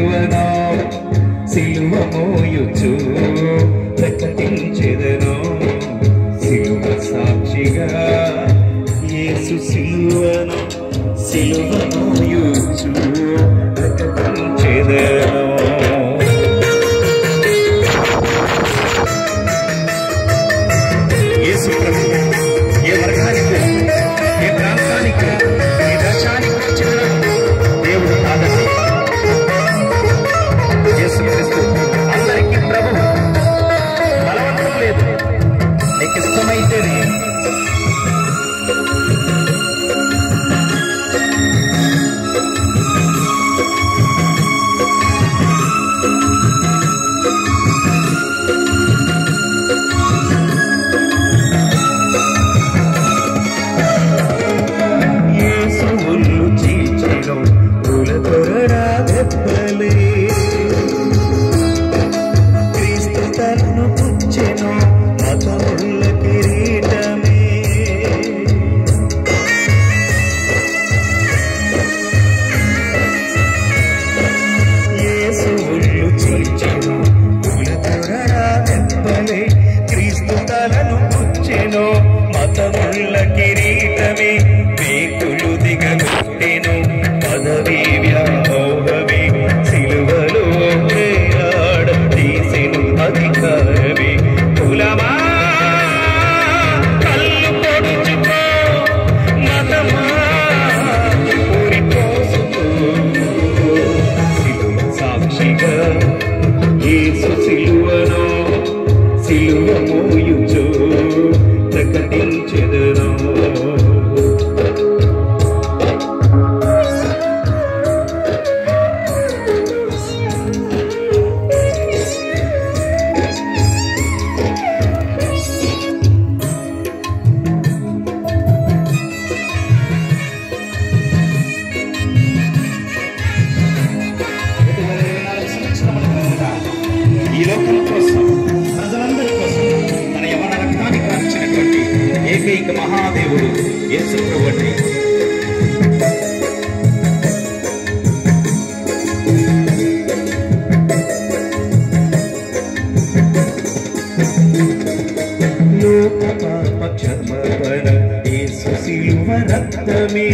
సిలువను సిలువ మోయుచు ప్రకటించెదను సిలువ సాక్షిగా యేసు సిలువను సిలువ మోయుచు ప్రకటించెదను. యేసు ప్రభు ఏ వర్గానికి ఏ ప్రాంతానికి ఏ దేశానికి వచ్చిన దేవుడు కాదండి. యేసు క్రీస్తు అందరికీ ప్రభు, బలవంతం లేదు. నీకు ఇష్టమైతేనే మతముల కిరీటమే వేకులు దిగగొట్టెను పదవి వ్యామోహమే సిలువలో వేలాడ తీసెను అధికారమే. కులమా కళ్ళు పొడుచుకో, మతమా ఊరికోసుకో, సిలువ సాక్షిగా యేసు సిలువను సిలువ మోయుచు ప్రకటించెదను. ఈ లోకం కోసం, ప్రజలందరి కోసం తన యవ్వన రక్తాన్ని కాల్చినటువంటి ఏకైక మహాదేవుడు యేసు ప్రభువే. లోక పాప క్షమాపణ యేసు సిలువ రక్తమే